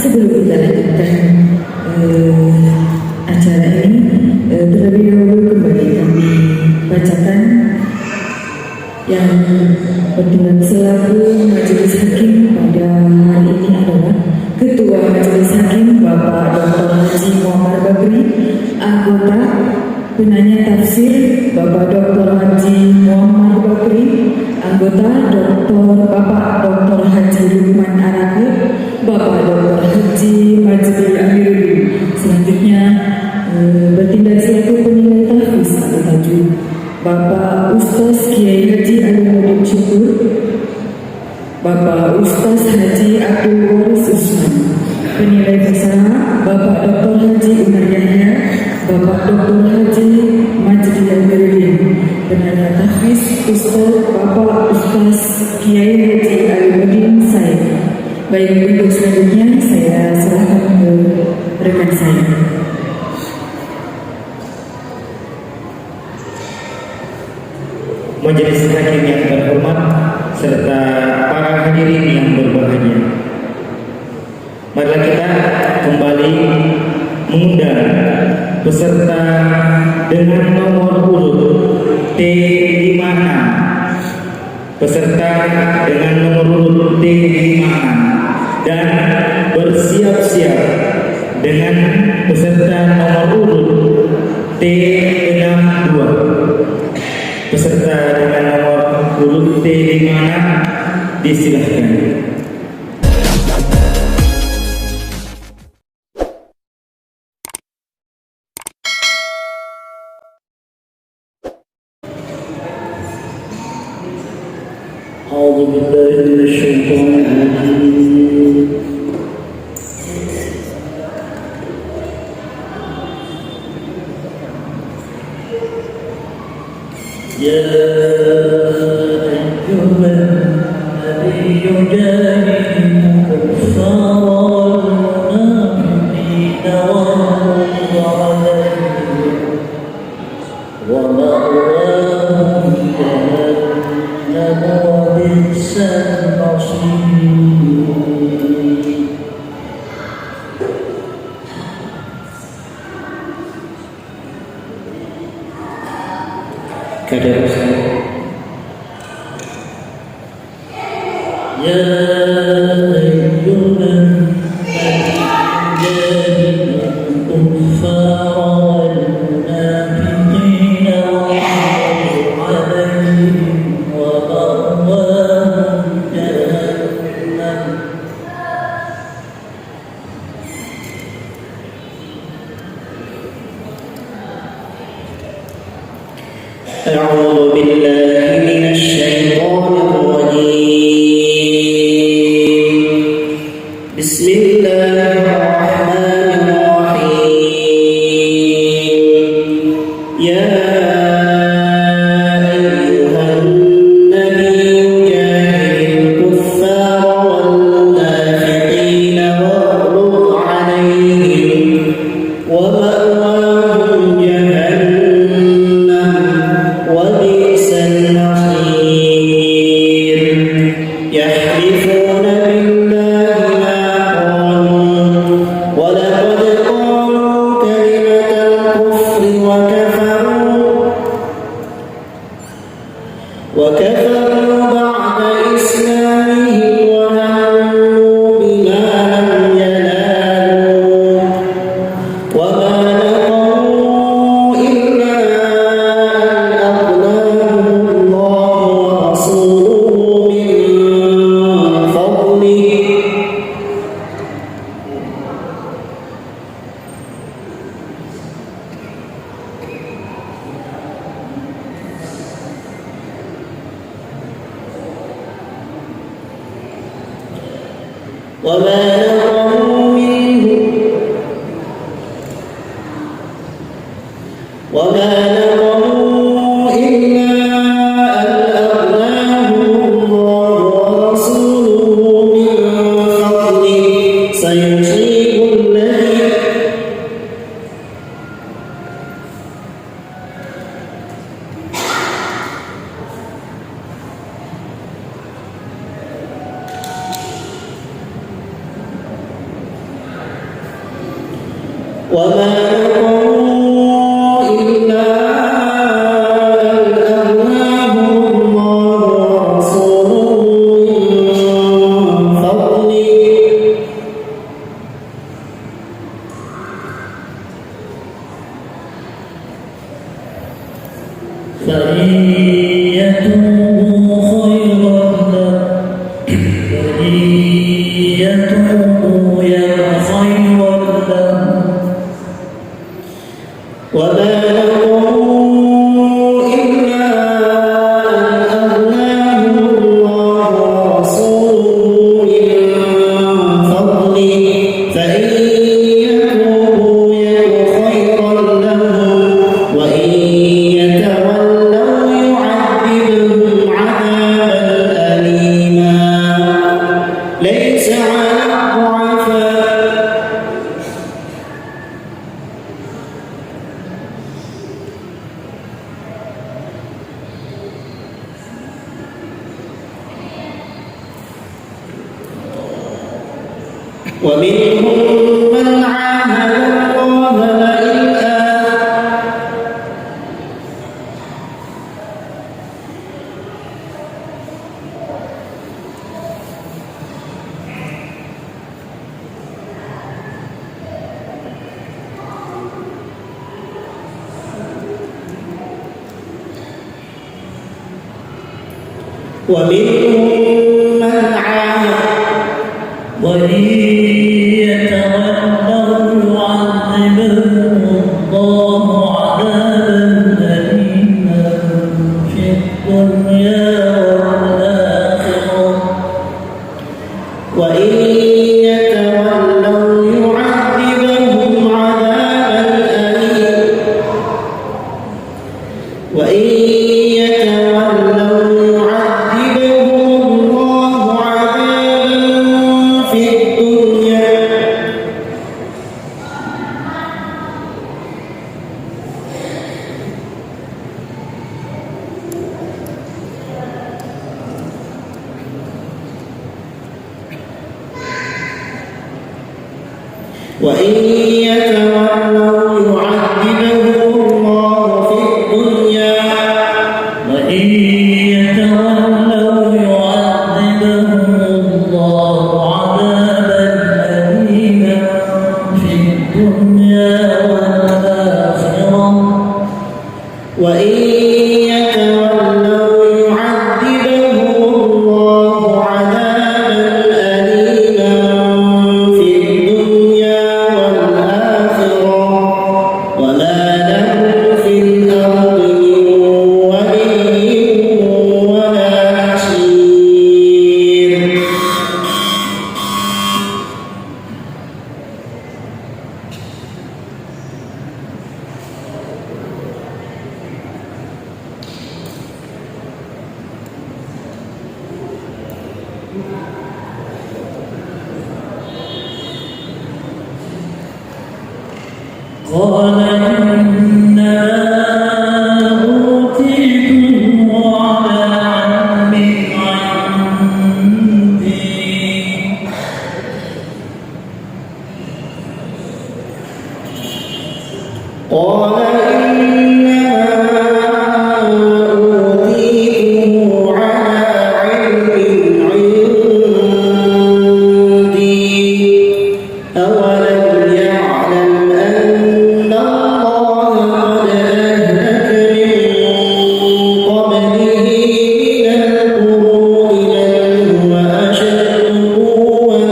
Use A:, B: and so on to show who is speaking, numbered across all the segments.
A: sebelum kita lanjutkan acara ini, terlebih dahulu kembali kami bacakan yang bertindak selaku Majelis Hakim pada hari ini adalah Ketua Majelis Hakim Bapak Dr. Haji Muhammad Bakri, anggota penanya tafsir Bapak Dr. Haji Muhammad Bakri, anggota Bapak Dr. Haji Lukman Arake, Bapak Dr. Haji Majdi Amiruddin. Selanjutnya bertindak selaku penilai tahfiz atau tajwid Bapak Ustaz Kiai Haji Alimuddin Syukur, Bapak Ustaz Haji Abdul Waris Usman. Penilai bersama Bapak Dr. Haji Umar Yahya, Bapak Dr. Haji Majdi Amiruddin. Penanya tahfiz Bapak Ustaz Kiai Haji Alimuddin Said. Baik, untuk selanjutnya saya serahkan ke rekan saya.
B: Majelis Hakim yang terhormat serta para hadirin yang berbahagia, marilah kita kembali mengundang peserta dengan nomor urut T56, peserta dengan nomor urut T56, dan bersiap-siap dengan peserta nomor urut T62. Peserta dengan nomor urut T56 disilahkan.
C: أعوذ بالله من الشيطان الرجيم. يا أيها النبي جاهد الكفار والمنافقين واغلظ عليهم ومأواهم جهنم وبئس المصير.
B: Keadaan
C: يا أيها النبي جاهد الكفار والمنافقين واغلظ عليهم ومأواهم جهنم
B: أعوذ بالله من الشيطان الرجيم. بسم الله الرحمن الرحيم. يا أيها النبي جاهد الكفار والمنافقين واغلظ عليهم ومأواهم جهنم وبئس المصير. يحلفون بالله ما قالوا ولقد قالوا كلمة الكفر وكفروا بعد إسلامهم وهموا بما لم ينالوا وما نقموا إلا أن أغناهم الله ورسوله من فضله وما نقموا منهم إلا أن أغناهم الله ورسوله من فضله سيصيب الذين وما نقموا إلا أن أغناهم الله ورسوله من فضله
C: فإن يتوبوا خيرا وإن يتوبوا خيرا لهم
B: وما نقموا إلا أن أغناهم الله ورسوله من فضله فإن يتوبوا خيرا لهم وإن يتولوا يعذبهم عذابا أليما ليس على الضعفاء ومنهم من عاهد الله لئن ومنهم من عاهد
C: وإن يتولوا يعذبهم الله عذابا أليما في الدنيا والآخرة
B: وإن يتولوا يعذبهم عذابا أليما وإن يتولوا يعذبهم الله عذابا في الدنيا وإن يتولوا يعذبهم الله في الدنيا
C: وإن يتولوا يعذبهم الله عذابا أليما في الدنيا والآخرة
B: وإن يتولوا يعذبهم الله عذابا أليما في الدنيا والآخرة وما لهم في الأرض من ولي ولا نصير
C: قال إنما أوتيته على علم عندي
B: قال إنما أوتيته على علم عندي أولم يعلم أن الله قد أهلك من قبله من القرون من هو أشد قوة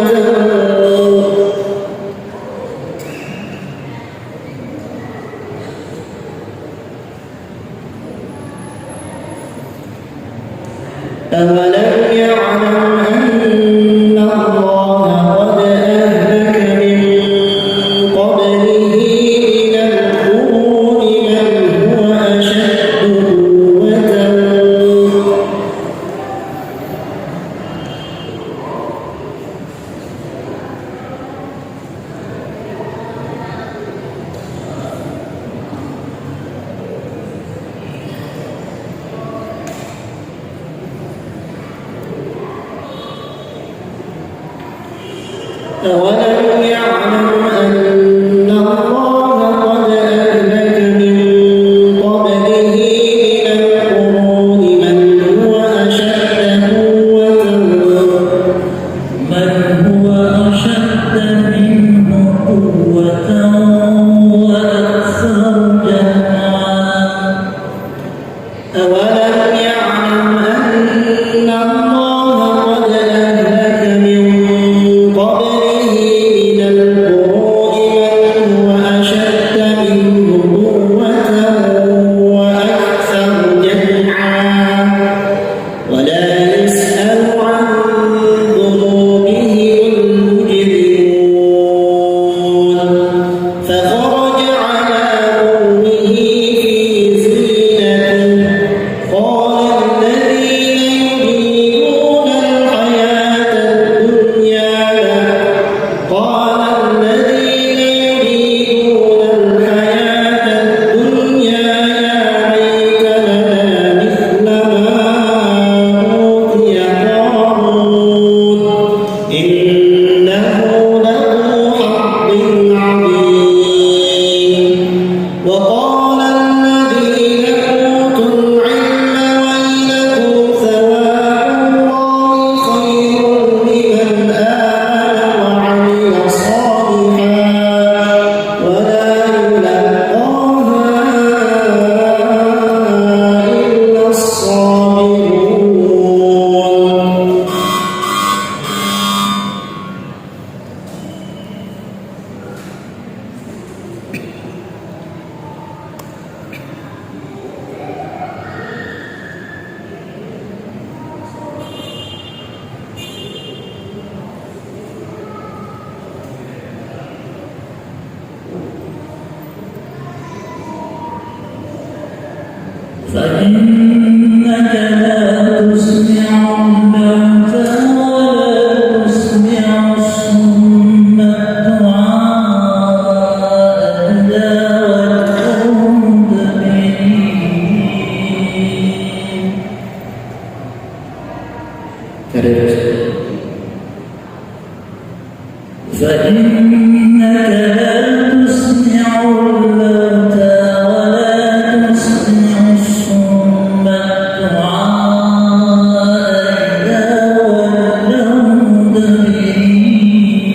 B: أولم يعلم أن الله قد أهلك من قبله من القرون من هو أشد قوة أولم يعلم أن الله
C: من هو أشد منه قوة وأكثر جمعا
B: أولم يعلم أن الله قد أهلك من قبله من القرون من هو أشد منه قوة وأكثر جمعا ولا يسأل عن ذنوبهم المجرمون فخرج على قومه في زينته قال الذين يريدون الحياة الدنيا يا ليت لنا مثل ما أوتي قارون إنه له حظ عظيم وقال الذين أوتوا العلم ويلكم ثواب الله خير لمن آمن وعمل صالحا ولا يلقاها إلا الصابرون
C: فإنك لا تسمع الموتى ولا تسمع الصم الدعاء إذا ولوا مدبرين فإنك لا تسمع الموتى ولا تسمع الصم الدعاء إذا ولوا مدبرين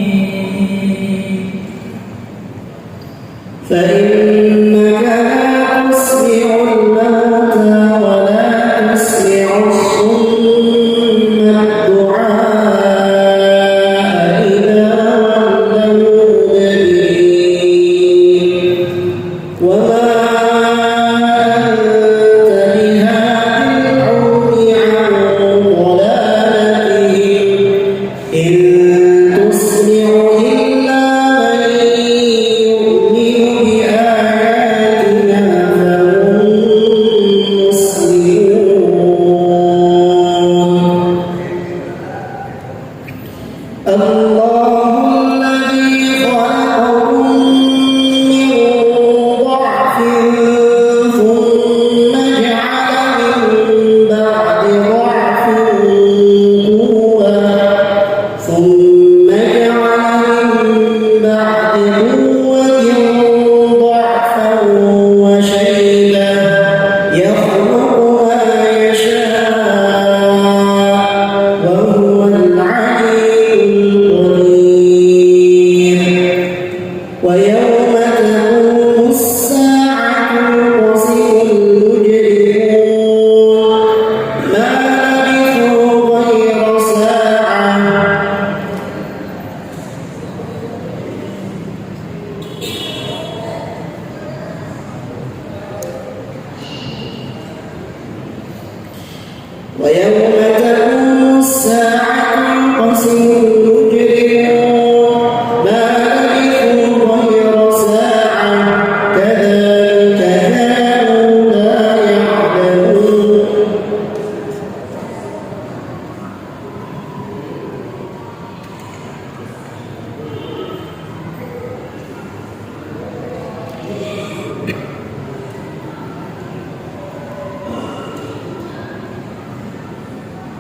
B: فإنك لا تسمع الموتى ولا تسمع الصم الدعاء إذا ولوا مدبرين وما أنت بهاد العمي عن ضلالتهم إن تسمع إلا من يؤمن بآياتنا فهم مسلمون الله الذي خلقكم من ضعف ثم جعل من بعد ضعف قوة ثم جعل من بعد قوة ضعفا وشيبة يخلق ما يشاء وهو العليم القدير ويوم تقوم الساعة يبصر المجرمون ما لبثوا غير ساعة ويوم تقوم الساعة يبصر المجرمون ما لبثوا غير ساعة كذلك كانوا لا يعلمون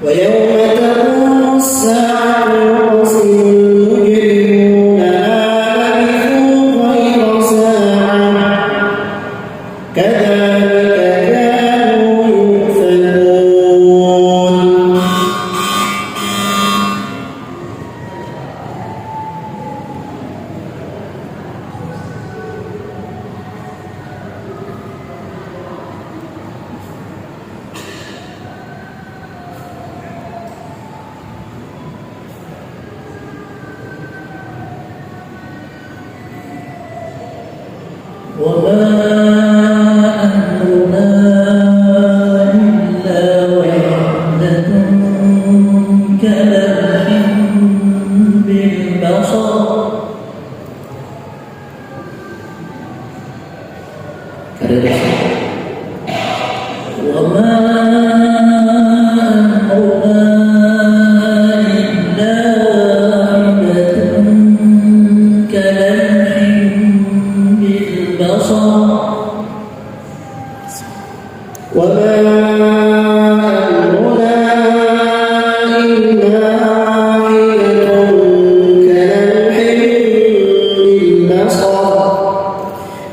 B: ويوم تقوم الساعة يبصر المجرمون ما لبثوا غير ساعة كذلك كانوا يؤفكون
C: وما أمرنا إلا واحدة كلمح بالبصر وما أمرنا إلا واحدة كلمح بالبصر
B: وما أمرنا إلا واحدة كلمح بالبصر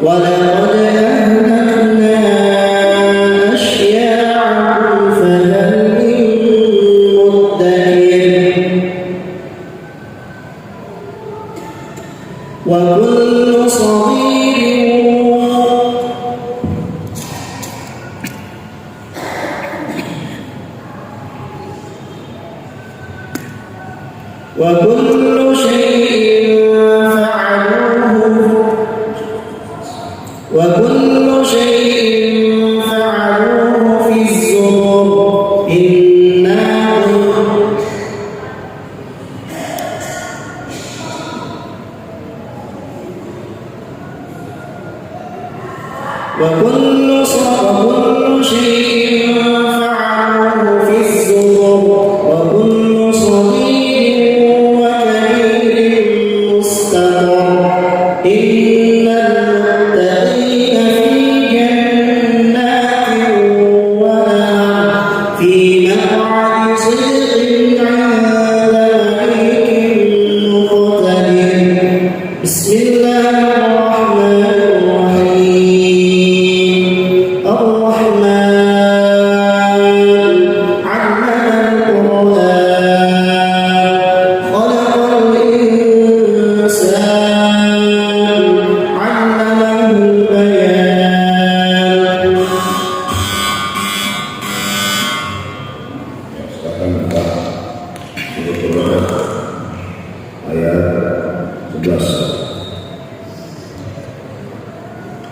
B: ولقد أهلكنا أشياعكم فهل من مدكر وكل صغير وكل شيء فعلوه في الزبر وكل شيء فعلوه في الزبر وكل صغير وكبير مستقر إن المتقين في جنات ونهر في مقعد صدق عند مليك مقتدر بسم الله الرحمن الرحيم الرحمن علم القرآن خلق الإنسان علمه البيان
D: Sekarang kita sudah ayat 11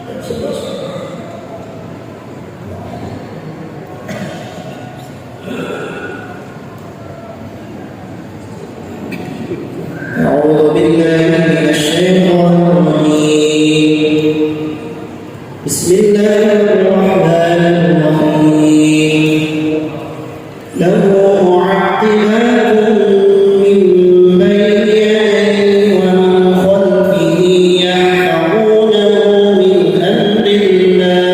D: ayat 11
B: أعوذ بالله من الشيطان الرجيم بسم الله الرحمن الرحيم له معقبات من بين يديه ومن خلفه يحفظونه من أمر الله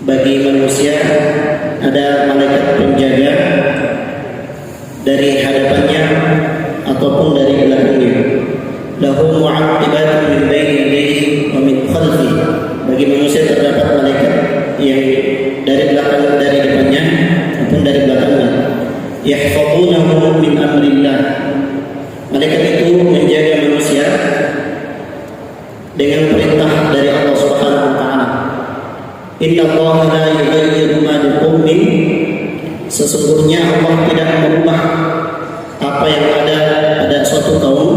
B: Bagi manusia ada malaikat penjaga dari hadapannya ataupun dari belakangnya. Lahu mu'aqibatun min baini yadayhi wa min khalfihi. Bagi manusia terdapat malaikat yang dari belakang, dari depannya ataupun dari belakangnya. Yahfazunahu min amrillah. Malaikat itu menjaga manusia dengan perintah dari Allah Subhanahu wa taala. Inna Allah la yughayyiru ma biqaumin. Sesungguhnya Allah tidak merubah apa yang ada pada suatu kaum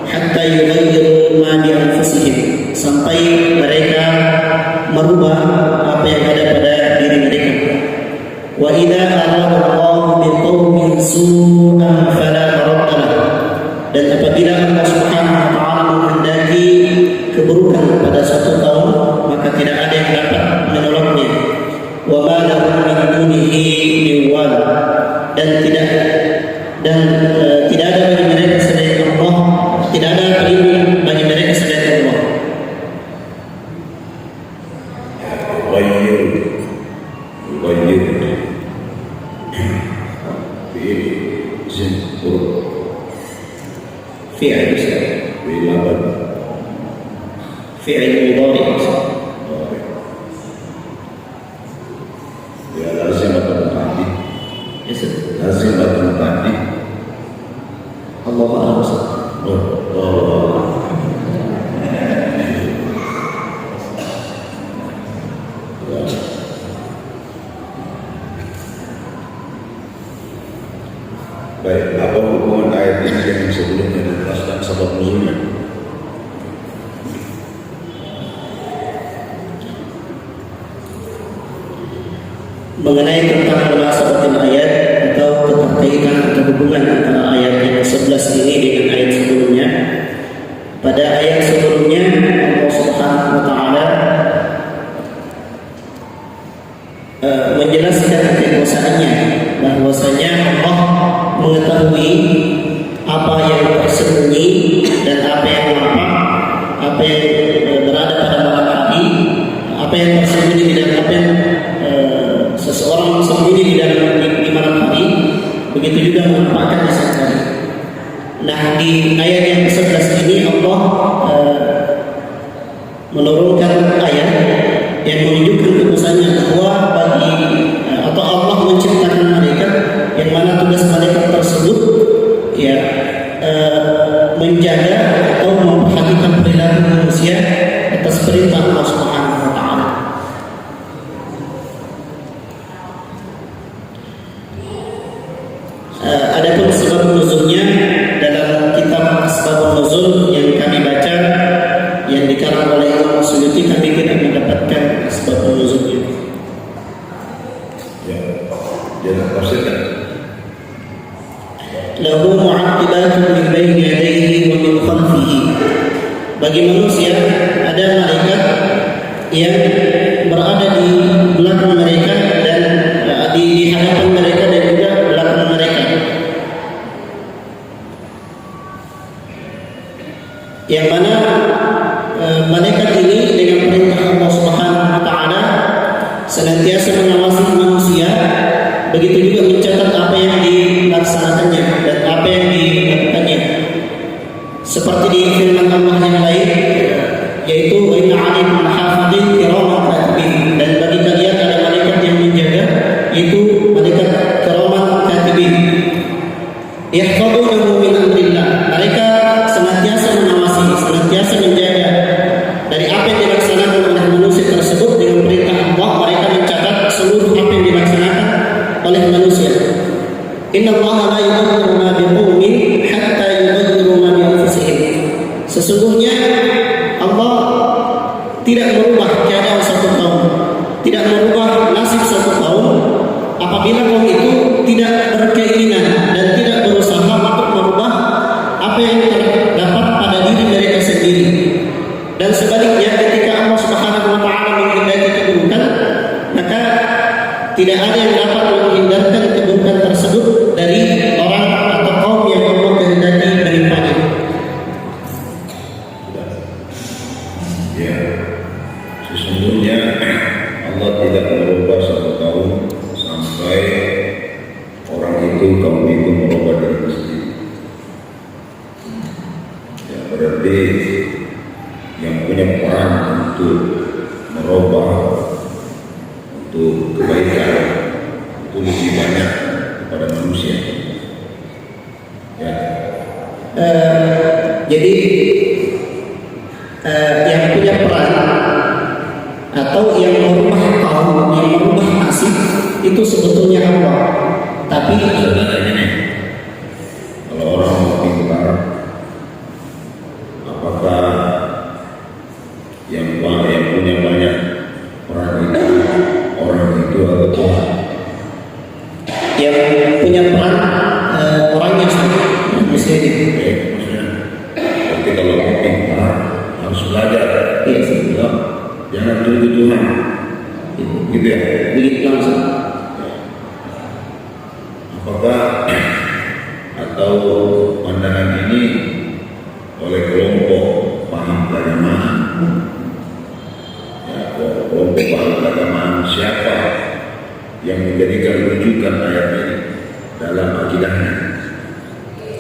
B: hatta yughayyiru ma bi anfusihim, sampai mereka merubah apa yang ada pada diri mereka. Wa idza arada Allah biqaumin su'an fala maradda lahu. Dan apabila Allah Subhanahu wa taala menghendaki keburukan pada suatu kaum, maka tidak ada yang dapat menolaknya. Wa ma lahum min dunihi min wal. Dan tidak ada bagi mereka selain Allah, tidak ada pelindung bagi mereka selain Allah.
D: Yughayyiru fi'il zin huruf
B: Fi'il
D: fi'il abad
B: fi'il mudhari.
D: ya lazim atau muta'addid
B: Yes.
D: lazim atau muta'addid
B: Allah a'lam.
D: Baik, apa hubungan ayat ini dengan sebelumnya dan sebab nuzulnya?
B: Mengenai tentang munasabatul ayat atau keterkaitan atau hubungan antara ayat yang 11 ini dengan ayat sebelumnya. Pada ayat sebelumnya Allah Subhanahu wa taala menjelaskan kekuasaannya, bahwasanya Allah mengetahui apa yang tersembunyi dan apa yang nampak, apa yang berada pada malam hari, apa yang tersembunyi di dalam apa yang seseorang sembunyi di dalam di malam hari, begitu juga menampakkan di siang hari. Nah, di ayat yang ke-11 ini Allah menurunkan ayat yang menunjukkan kekuasaannya bahwa bagi atau Allah menciptakan malaikat yang mana tugas malaikat tersebut ya menjaga atau memperhatikan perilaku manusia atas perintah Allah Subhanahu wa taala. Adapun sebab nuzulnya dalam kitab Asbabun Nuzul yang kami baca yang dikarang oleh Imam Suyuti, kami tidak mendapatkan Asbabun Nuzulnya.
D: Ya, dia tafsirkan.
B: Lahu mu'aqibatun min baini yadayhi wa min khalfihi. Bagi manusia ada malaikat yang berada di belakang mereka dan di hadapan mereka dan juga belakang mereka. Yang mana malaikat ini dengan perintah Allah Subhanahu wa taala senantiasa mengawasi manusia, begitu juga mencatat apa yang dilaksanakannya dan apa yang dilakukannya. Seperti di firman Allah yang lain, yaitu wa inna 'alaikum hafidhin kiraman katibin, dan bagi kalian ada malaikat yang menjaga, yaitu malaikat kiraman katibin. Yahfazunahu min amrillah. Mereka senantiasa mengawasi, senantiasa menjaga dari apa yang dilaksanakan oleh manusia tersebut dengan perintah Allah. Mereka mencatat seluruh apa yang dilaksanakan oleh manusia. Inna Allah la yughayyiru ma biqaumin hatta yughayyiru ma bi anfusihim. Sesungguhnya Allah tidak merubah keadaan satu kaum, tidak merubah nasib satu kaum apabila kaum itu tidak berkeinginan dan tidak berusaha untuk merubah apa yang terdapat pada diri mereka sendiri. Dan sebaliknya, ketika Allah Subhanahu wa taala menghendaki keburukan, maka tidak ada yang dapat menghindarkan keburukan tersebut dari orang atau kaum yang Allah kehendaki menimpanya.
D: Ya, sesungguhnya Allah tidak merubah satu kaum sampai orang itu kaum itu merubah diri sendiri. Ya, berarti yang punya peran untuk merubah untuk kebaikan itu lebih banyak kepada manusia. Ya.
B: Jadi yang punya peran atau yang merubah kaum, yang merubah nasib itu sebetulnya Allah. Tapi
D: Sebenarnya nih, kalau orang mau pintar, apakah yang punya banyak peran itu orang itu atau Tuhan?
B: yang punya peran orangnya manusia itu.
D: Maksudnya, tapi kalau mau pintar harus belajar.
B: Iya sih.
D: Ya, jangan tunggu Tuhan. Gitu ya.
B: Begitu langsung.
D: Apakah atau pandangan ini oleh kelompok paham keagamaan? Ya, kelompok paham keagamaan siapa yang menjadikan rujukan ayat ini dalam akidahnya?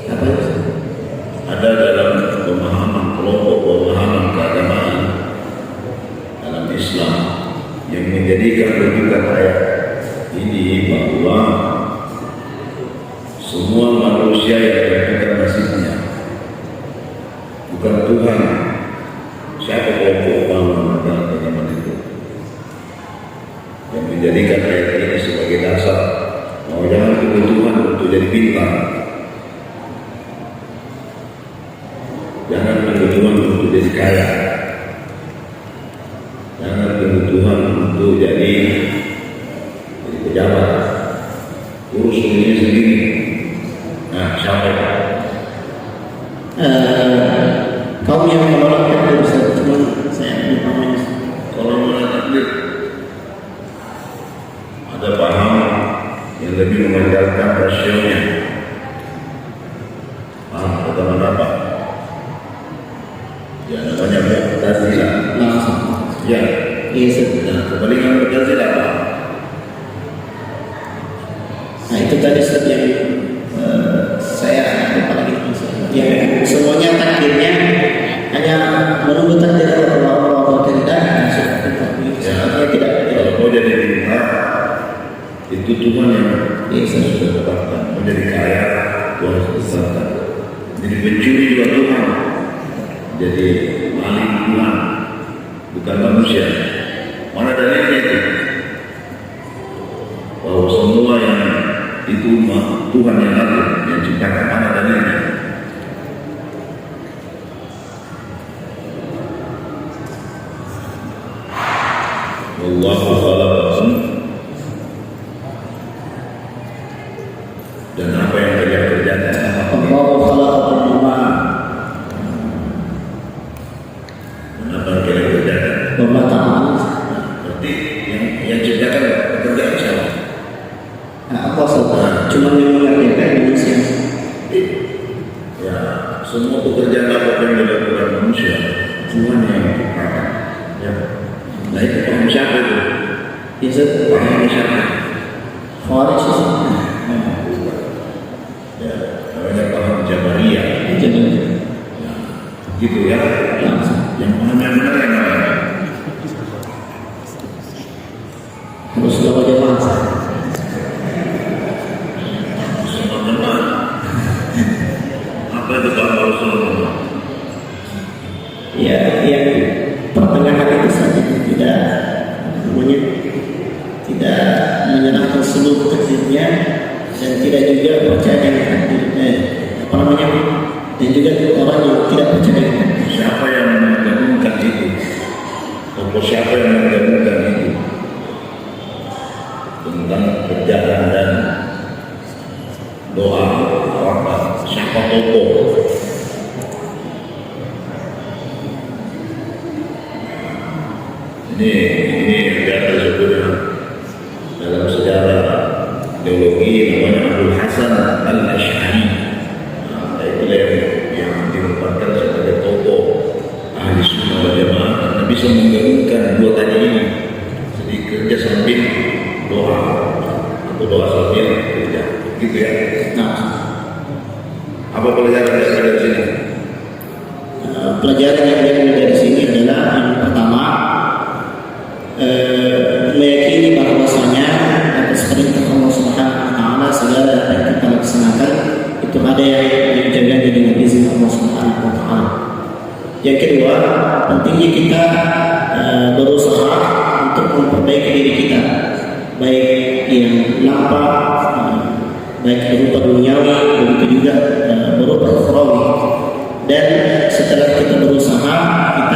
B: Apa itu?
D: Ada dalam pemahaman kelompok pemahaman keagamaan dalam Islam yang menjadikan rujukan ayat ini bahwa semua manusia yang menentukan nasibnya bukan Tuhan. Siapa kelompok pemahaman keagamaan itu yang menjadikan ayat ini sebagai dasar bahwa jangan tunggu Tuhan untuk jadi pintar, jadi kaya. Jangan kebutuhan untuk jadi pejabat, urus dirinya sendiri. Nah, siapa itu?
B: Kaum yang menolak takdir, cuma saya dipahami.
D: Kalau menolak takdir, ada paham yang lebih mengandalkan rasionya. Paham atau apa? Ya, namanya Mu'tazilah.
B: Langsung.
D: Ya,
B: Yes.
D: nah, kebalikan Mu'tazilah apa?
B: Nah itu tadi Ustaz yang saya lupa lagi yang semuanya takdirnya hanya menunggu takdir Allah tidak
D: Ya,
B: tidak.
D: kalau mau jadi bintang, itu Tuhan yang
B: Yes.
D: sudah tetapkan. Mau jadi kaya, Tuhan sudah tetapkan. Jadi pencuri juga Tuhan. Jadi maling Tuhan, bukan manusia. Mana dalilnya itu? Bahwa semua yang itu Tuhan yang atur, yang ciptakan. Mana dalilnya? Wallahu khalaqakum, dan apa yang kalian kerjakan.
B: Allah khalaqakum mimma
D: Dan apa yang kalian kerjakan.
B: ta'malun.
D: Berarti yang ciptakan pekerjaan siapa?
B: Nah, Allah cuma yang mengerjakan manusia.
D: Ya, semua pekerjaan apa yang dilakukan manusia, Tuhan yang menciptakan. Ya. Nah itu paham siapa itu?
B: Yes.
D: Paham siapa?
B: Khawarij.
D: Ya, namanya paham Jabariyah.
B: Jadi
D: Gitu ya.
B: langsung
D: Yang paham yang benar yang mana?
B: harus bawa jamaah.
D: Teman-teman, apa itu paham Rasulullah?
B: Ya, yang pertengahan itu saja tidak namanya tidak menyerahkan seluruh takdirnya dan tidak juga percaya dengan takdir apa namanya dan juga orang yang tidak percaya dengan takdir.
D: Siapa yang menggabungkan itu? Atau siapa yang menggabungkan itu? Tentang kerjaan dan doa, apa? Siapa tokoh? Ini yang biasa disebut dalam sejarah teologi namanya Abdul Hasan Al-Asy'ari. Nah, itulah yang dirupakan sebagai tokoh ahli sunnah wal jamaah karena bisa menggabungkan dua tadi ini. Jadi kerja sambil doa atau doa sambil kerja, gitu ya.
B: Nah,
D: Apa pelajaran dari sini?
B: pelajaran yang diambil dari sini adalah yang pertama meyakini bahwasanya atas perintah Allah Subhanahu wa taala segala yang kita laksanakan itu ada yang dijaga dengan izin Allah Subhanahu wa taala. Yang kedua, pentingnya kita berusaha untuk memperbaiki diri kita, baik yang nampak, baik berupa duniawi, begitu juga berupa ukhrawi. Dan setelah kita berusaha, kita